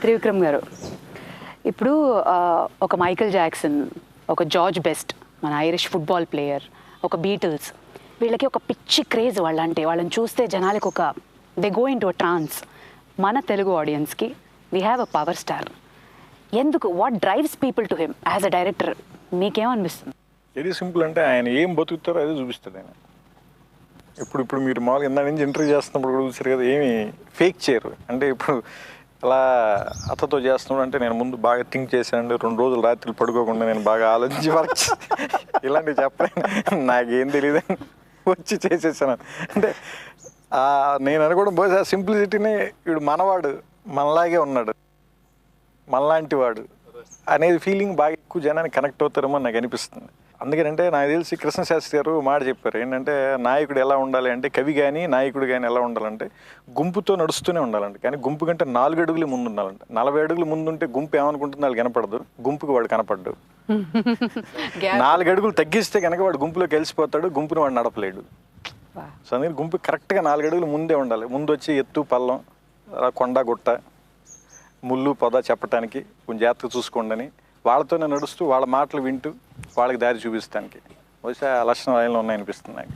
త్రివిక్రమ్ గారు, ఇప్పుడు ఒక Michael Jackson, ఒక జార్జ్ బెస్ట్, మన ఐరిష్ ఫుట్బాల్ ప్లేయర్, ఒక బీటిల్స్, వీళ్ళకి ఒక పిచ్చి క్రేజ్ వాళ్ళంటే. వాళ్ళని చూస్తే జనాలకి ఒక they go in to a trance. మన తెలుగు ఆడియన్స్కి we have a power star. ఎందుకు, what drives people to him as a director? మీకేమనిపిస్తుంది? Very simple. అంటే ఆయన ఏం బతుకుతారో అదే చూపిస్తాడు ఆయన. ఇప్పుడు మీరు మామూలుగా ఇందా నుంచి ఇంటర్వ్యూ చేస్తున్నప్పుడు కూడా చూసారు కదా, ఏమి ఫేక్ చేయరు. అంటే ఇప్పుడు అలా అతతో చేస్తున్నాడు అంటే నేను ముందు బాగా థింక్ చేశానండి, 2 రోజులు రాత్రులు పడుకోకుండా నేను బాగా ఆలోచించి వర్క్ ఇలాంటివి చెప్పలేను, నాకేం తెలియదు వచ్చి చేసేసాను. అంటే నేను అనుకోవడం బహుశా సింప్లిసిటీనే, ఇప్పుడు మనవాడు మనలాగే ఉన్నాడు, మనలాంటి వాడు అనేది ఫీలింగ్ బాగా ఎక్కువ జనానికి కనెక్ట్ అవుతారేమో నాకు అనిపిస్తుంది. అందుకనంటే నాకు తెలిసి కృష్ణశాస్త్రి గారు మాట చెప్పారు ఏంటంటే, నాయకుడు ఎలా ఉండాలి అంటే, కవి కానీ నాయకుడు కానీ ఎలా ఉండాలంటే గుంపుతో నడుస్తూనే ఉండాలంటే, కానీ గుంపు కంటే 4 అడుగులు ముందు ఉండాలంటే. 40 అడుగులు ముందు ఉంటే గుంపు ఏమనుకుంటుంది వాళ్ళు కనపడదు, గుంపుకి వాడు కనపడ్డు. 4 అడుగులు తగ్గిస్తే కనుక వాడు గుంపులోకి కలిసిపోతాడు, గుంపుని వాడు నడపలేడు. సో అందుకని గుంపు కరెక్ట్గా 4 అడుగులు ముందే ఉండాలి. ముందు వచ్చి ఎత్తు పల్లం, కొండ గుట్ట, ముళ్ళు పొద చెప్పటానికి కొంచెం జాగ్రత్తగా చూసుకోండి అని, వాళ్ళతోనే నడుస్తూ వాళ్ళ మాటలు వింటూ వాళ్ళకి దారి చూపిస్తానికి బహుశా లక్షణాలు ఉన్నాయనిపిస్తుంది నాకు.